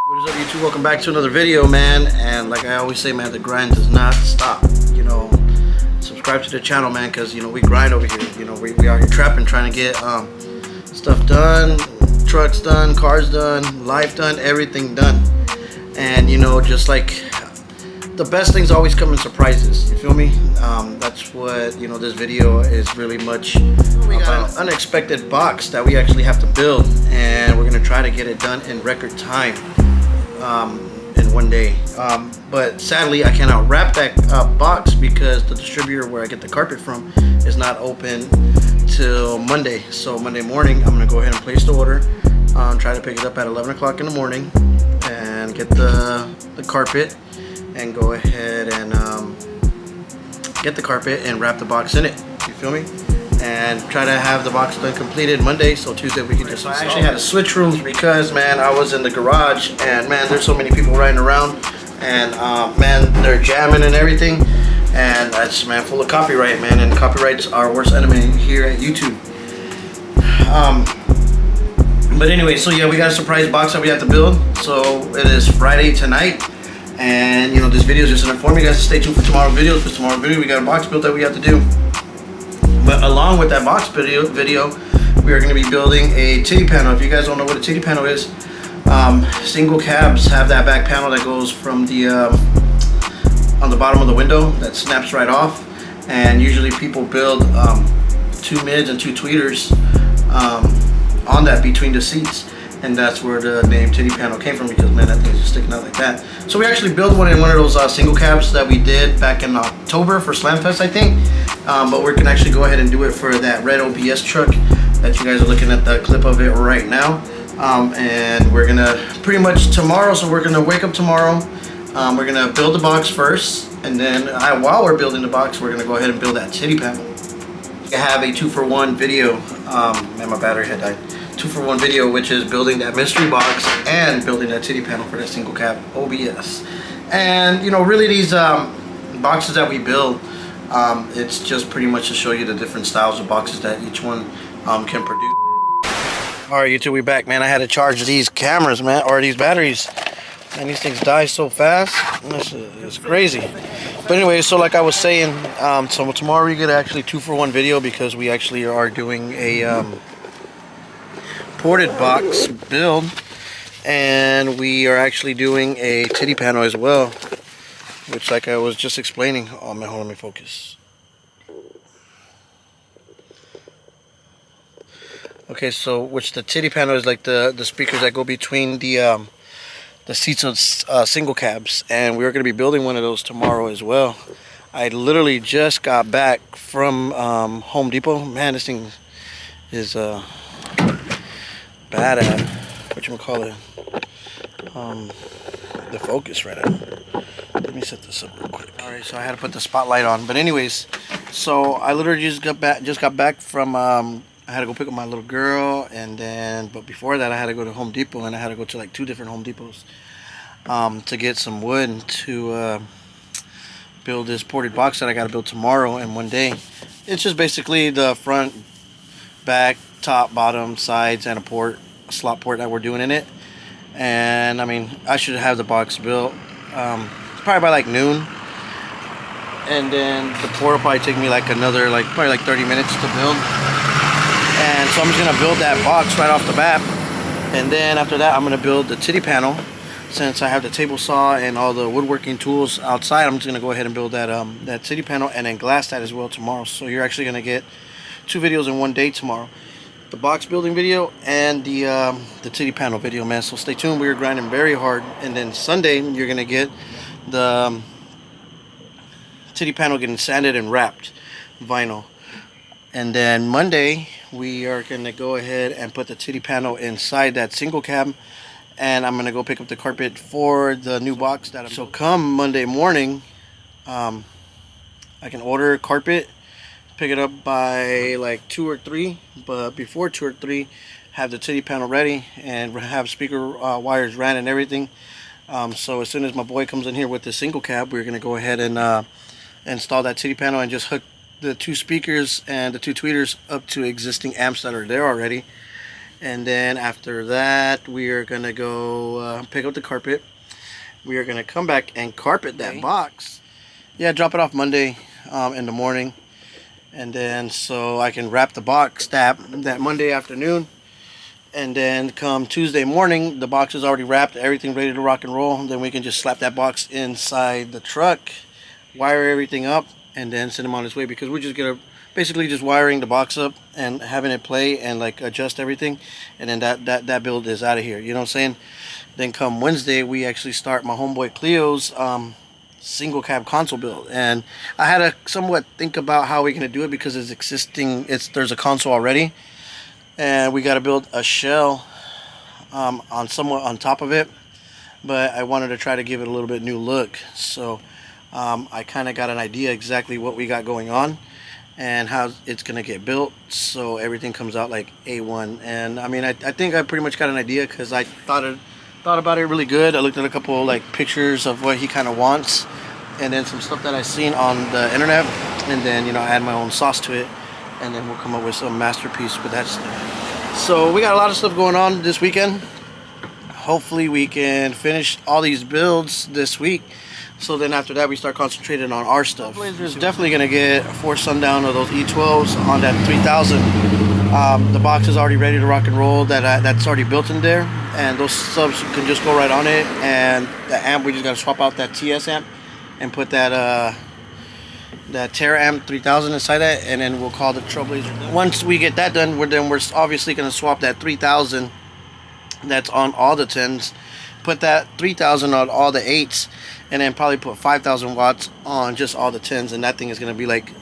What is up, YouTube? Welcome back to another video, man. And like I always say, man, the grind does not stop. You know, subscribe to the channel, man, because you know we grind over here. You know, we are here trapping, trying to get stuff done, trucks done, cars done, life done, everything done. And you know, just like the best things always come in surprises. You feel me? That's what, you know, this video is really much about. An unexpected box that we actually have to build, and we're gonna try to get it done in record time, in one day. But sadly, I cannot wrap that box because the distributor where I get the carpet from is not open till Monday. So Monday morning, I'm gonna go ahead and place the order. Try to pick it up at 11 o'clock in the morning and get the carpet, and go ahead and get the carpet and wrap the box in it. You feel me? And try to have the box done completed Monday, so Tuesday we can just install. I actually had to switch rooms because, man, I was in the garage, and man, there's so many people riding around, and man, they're jamming and everything, and that's, man, full of copyright, man, and copyright's our worst enemy here at YouTube. But anyway, so yeah, we got a surprise box that we have to build. So it is Friday tonight. And you know, this video is just to inform you guys to stay tuned for tomorrow's video. Because tomorrow's video we got a box build that we have to do. But along with that box video, we are going to be building a titty panel. If you guys don't know what a titty panel is, single cabs have that back panel that goes from the on the bottom of the window that snaps right off. And usually people build 2 mids and 2 tweeters on that between the seats. And that's where the name titty panel came from, because man, that thing's just sticking out like that. So we actually built one in one of those single cabs that we did back in October for Slamfest, I think. But we can actually go ahead and do it for that red OBS truck that you guys are looking at the clip of it right now. And we're gonna pretty much tomorrow, so we're gonna wake up tomorrow. We're gonna build the box first, and then while we're building the box, we're gonna go ahead and build that titty panel. I have a 2-for-1 video. Man, my battery had died. 2-for-1 video, which is building that mystery box and building that titty panel for that single cab OBS. And you know, really these boxes that we build, it's just pretty much to show you the different styles of boxes that each one can produce. Alright, YouTube, we back, man. I had to charge these cameras, man, or these batteries, and these things die so fast. It's crazy. But anyway, so like I was saying, so tomorrow we get actually 2-for-1 video, because we actually are doing a ported box build, and we are actually doing a titty panel as well, which, like I was just explaining, oh man, hold on, let me focus. Okay, so which the titty panel is like the speakers that go between the seats of single cabs, and we're going to be building one of those tomorrow as well. I literally just got back from Home Depot. Man, this thing is bad at whatchamacallit, the focus right now. Let me set this up real quick. Alright, so I had to put the spotlight on. But anyways, so I literally just got back from I had to go pick up my little girl, and then but before that I had to go to Home Depot, and I had to go to like 2 different Home Depots to get some wood to build this ported box that I got to build tomorrow in one day. It's just basically the front, back, top, bottom, sides, and a slot port that we're doing in it. And I mean, I should have the box built probably by like noon, and then the port will probably take me like another probably 30 minutes to build. And so I'm just gonna build that box right off the bat, and then after that I'm gonna build the titty panel. Since I have the table saw and all the woodworking tools outside, I'm just gonna go ahead and build that that titty panel, and then glass that as well tomorrow. So you're actually gonna get 2 videos in one day tomorrow: the box building video and the titty panel video, man. So stay tuned. We're grinding very hard. And then Sunday you're gonna get the titty panel getting sanded and wrapped vinyl, and then Monday we are gonna go ahead and put the titty panel inside that single cab, and I'm gonna go pick up the carpet for the new box that so come Monday morning, I can order carpet, pick it up by like 2 or 3, but before 2 or 3 have the titty panel ready and have speaker wires ran and everything. So as soon as my boy comes in here with the single cab, we're gonna go ahead and install that titty panel and just hook the 2 speakers and the 2 tweeters up to existing amps that are there already. And then after that, we are gonna go pick up the carpet. We are gonna come back and carpet that box. Yeah, drop it off Monday in the morning, and then so I can wrap the box that Monday afternoon. And then come Tuesday morning, the box is already wrapped, everything ready to rock and roll. Then we can just slap that box inside the truck, wire everything up, and then send him on his way, because we're just gonna basically just wiring the box up and having it play and like adjust everything, and then that build is out of here, you know what I'm saying? Then come Wednesday, we actually start my homeboy Cleo's single cab console build, and I had to somewhat think about how we're gonna do it, because it's existing, there's a console already, and we got to build a shell somewhat on top of it, but I wanted to try to give it a little bit new look. So I kind of got an idea exactly what we got going on and how it's gonna get built, so everything comes out like A1. And I mean, I think I pretty much got an idea, because I thought about it really good. I looked at a couple like pictures of what he kind of wants, and then some stuff that I seen on the internet, and then, you know, add my own sauce to it, and then we'll come up with some masterpiece with that stuff. So we got a lot of stuff going on this weekend. Hopefully we can finish all these builds this week, so then after that we start concentrating on our stuff. Blazer's definitely gonna get 4 Sundown of those E12s on that 3000. The box is already ready to rock and roll. That's already built in there, and those subs can just go right on it. And the amp, we just gotta swap out that TS amp and put that Terra amp 3000 inside that, and then we'll call the Trailblazer. Once we get that done, we're obviously going to swap that 3000 that's on all the 10s, put that 3000 on all the 8s, and then probably put 5000 watts on just all the 10s, and that thing is going to be like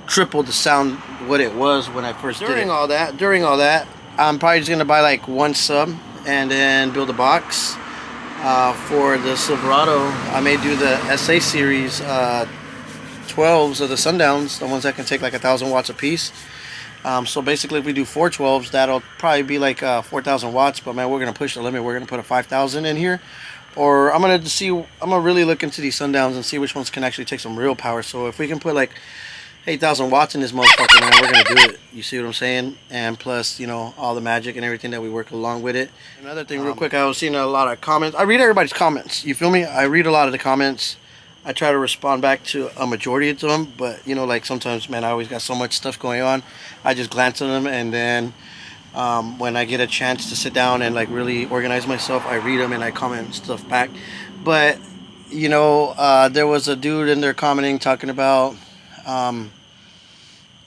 triple the sound what it was when I first did it. During all that, I'm probably just going to buy like 1 sub and then build a box for the Silverado. I may do the SA series 12s of the Sundowns, the ones that can take like 1000 watts a piece. So basically, if we do 4 12s, that'll probably be like 4000 watts. But man, we're gonna push the limit. We're gonna put a 5000 in here, or I'm gonna really look into these Sundowns and see which ones can actually take some real power. So if we can put like 8000 watts in this motherfucker, man, we're gonna do it. You see what I'm saying? And plus, you know, all the magic and everything that we work along with it. Another thing, real quick, I was seeing a lot of comments. I read everybody's comments. You feel me? I read a lot of the comments. I try to respond back to a majority of them, but you know, like sometimes, man, I always got so much stuff going on. I just glance at them, and then when I get a chance to sit down and like really organize myself, I read them and I comment stuff back. But you know, there was a dude in there commenting, talking about I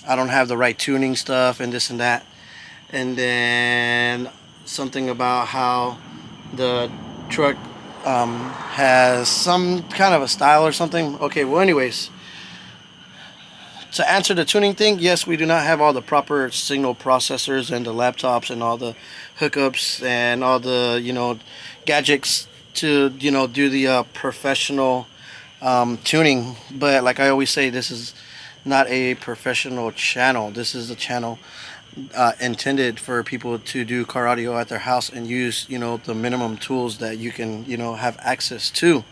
don't have the right tuning stuff and this and that, and then something about how the truck has some kind of a style or something. Okay, well, anyways, to answer the tuning thing, yes, we do not have all the proper signal processors and the laptops and all the hookups and all the, you know, gadgets to, you know, do the professional tuning. But like I always say, this is not a professional channel. This is a channel intended for people to do car audio at their house and use, you know, the minimum tools that you can, you know, have access to.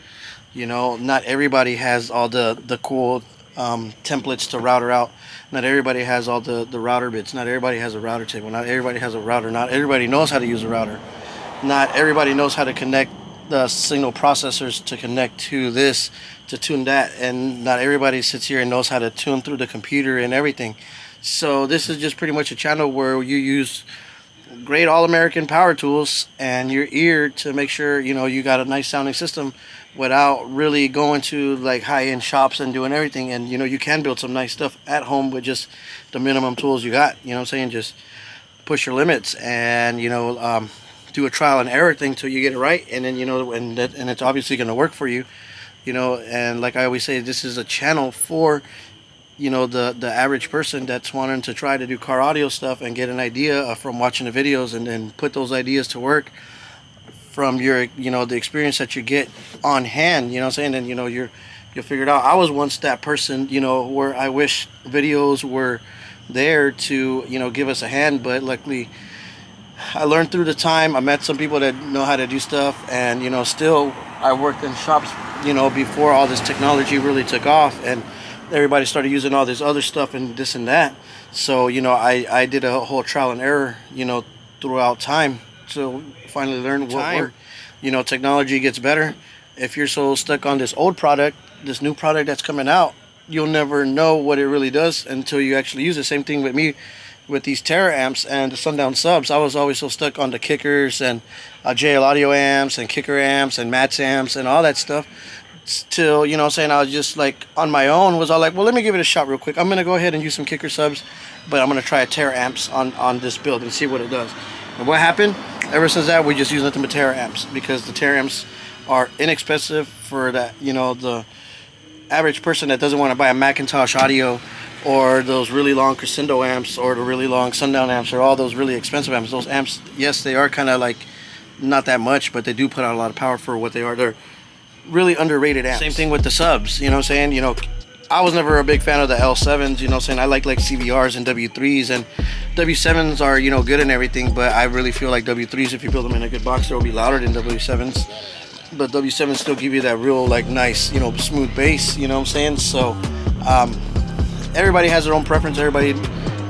You know, not everybody has all the cool templates to router out. Not everybody has all the router bits. Not everybody has a router table. Not everybody has a router. Not everybody knows how to use a router. Not everybody knows how to connect the signal processors to connect to this, to tune that, and not everybody sits here and knows how to tune through the computer and everything. So this is just pretty much a channel where you use great all-American power tools and your ear to make sure, you know, you got a nice sounding system without really going to like high-end shops and doing everything. And you know, you can build some nice stuff at home with just the minimum tools you got. You know what I'm saying? Just push your limits and, you know, do a trial and error thing till you get it right, and then, you know, and it's obviously going to work for you. You know, and like I always say, this is a channel for, you know, the average person that's wanting to try to do car audio stuff and get an idea from watching the videos, and then put those ideas to work from your, you know, the experience that you get on hand. You know what I'm saying? And you know, you'll figure it out. I was once that person, you know, where I wish videos were there to, you know, give us a hand, but luckily I learned through the time. I met some people that know how to do stuff, and you know, still I worked in shops, you know, before all this technology really took off, and everybody started using all this other stuff and this and that. So, you know, I did a whole trial and error, you know, throughout time to finally learn what worked. You know, technology gets better. If you're so stuck on this old product, this new product that's coming out, you'll never know what it really does until you actually use it. Same thing with me with these Terra amps and the Sundown subs. I was always so stuck on the kickers and JL audio amps and kicker amps and mats amps and all that stuff, till, you know what I'm saying, I was just like on my own, was all like, well, let me give it a shot real quick. I'm gonna go ahead and use some kicker subs, but I'm gonna try a Terra amps on this build and see what it does. And what happened, ever since that, we just use nothing but Terra amps, because the Terra amps are inexpensive for that, you know, the average person that doesn't want to buy a Macintosh audio or those really long crescendo amps or the really long Sundown amps or all those really expensive amps. Those amps, yes, they are kind of like not that much, but they do put out a lot of power for what they are. They're really underrated amps. Same thing with the subs, you know what I'm saying? You know, I was never a big fan of the L7s, you know what I'm saying? I like CVRs and W3s, and W7s are, you know, good and everything, but I really feel like W3s, if you build them in a good box, they'll be louder than W7s. But W7s still give you that real, like, nice, you know, smooth bass, you know what I'm saying? So, everybody has their own preference. Everybody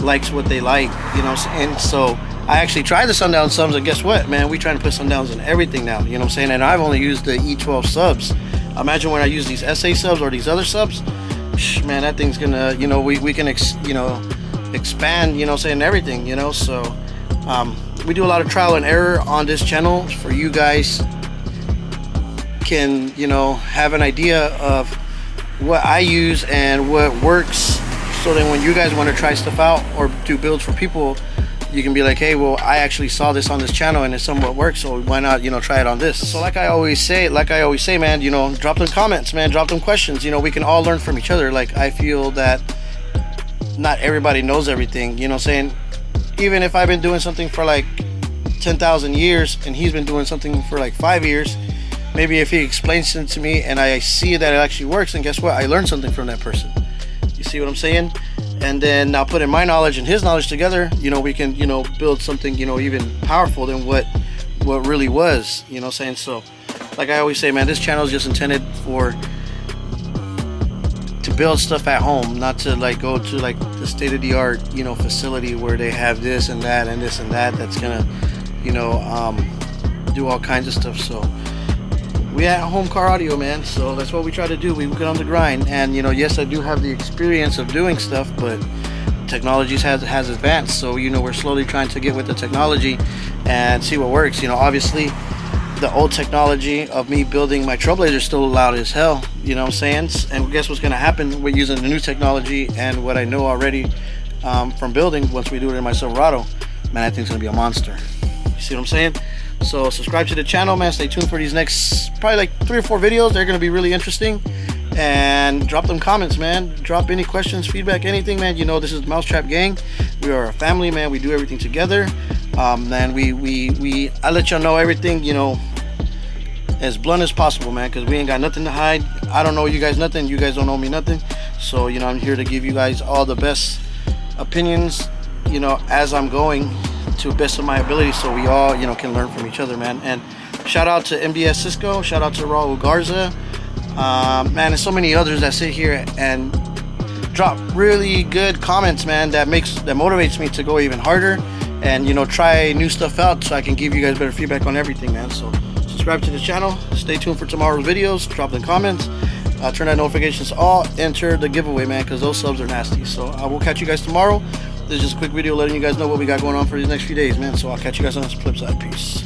likes what they like, you know what I'm saying? So, I actually tried the Sundown subs, and guess what, man? We trying to put Sundowns in everything now, you know what I'm saying? And I've only used the E12 subs. Imagine when I use these SA subs or these other subs, man, that thing's gonna, you know, we can, you know, expand, you know what I'm saying, everything, you know? So, we do a lot of trial and error on this channel for you guys. Can, you know, have an idea of what I use and what works, so that when you guys want to try stuff out or do builds for people, you can be like, hey, well, I actually saw this on this channel and it somewhat works, so why not, you know, try it on this? So like I always say, man, you know, drop them comments, man, drop them questions. You know, we can all learn from each other. Like, I feel that not everybody knows everything, you know what I'm saying? Even if I've been doing something for like 10,000 years and he's been doing something for like 5 years, maybe if he explains it to me and I see that it actually works, and guess what? I learned something from that person. You see what I'm saying? And then now putting my knowledge and his knowledge together, you know, we can, you know, build something, you know, even powerful than what really was, you know what I'm saying? So, like I always say, man, this channel is just intended to build stuff at home, not to like go to like the state-of-the-art, you know, facility where they have this and that and this and that that's gonna, you know, do all kinds of stuff. So we at Home Car Audio, man, so that's what we try to do. We get on the grind, and, you know, yes, I do have the experience of doing stuff, but technology has advanced, so, you know, we're slowly trying to get with the technology and see what works. You know, obviously the old technology of me building my Trailblazer is still loud as hell, you know what I'm saying? And guess what's going to happen? We're using the new technology and what I know already from building. Once we do it in my Silverado, man, I think it's going to be a monster. You see what I'm saying? So subscribe to the channel, man. Stay tuned for these next probably like 3 or 4 videos. They're going to be really interesting. And drop them comments, man. Drop any questions, feedback, anything, man. You know, this is the Mousetrap Gang. We are a family, man. We do everything together. Man, I let y'all know everything, you know, as blunt as possible, man, because we ain't got nothing to hide. I don't know you guys nothing. You guys don't know me nothing. So, you know, I'm here to give you guys all the best opinions, you know, as I'm going, to the best of my ability, so we all, you know, can learn from each other, man. And shout out to MBS Cisco, shout out to Raul Garza, man, and so many others that sit here and drop really good comments, man, that motivates me to go even harder and, you know, try new stuff out, so I can give you guys better feedback on everything, man. So subscribe to the channel, stay tuned for tomorrow's videos, drop the comments, turn that notifications all, enter the giveaway, man, because those subs are nasty. So I will catch you guys tomorrow. This is just a quick video letting you guys know what we got going on for these next few days, man. So I'll catch you guys on the flip side. Peace.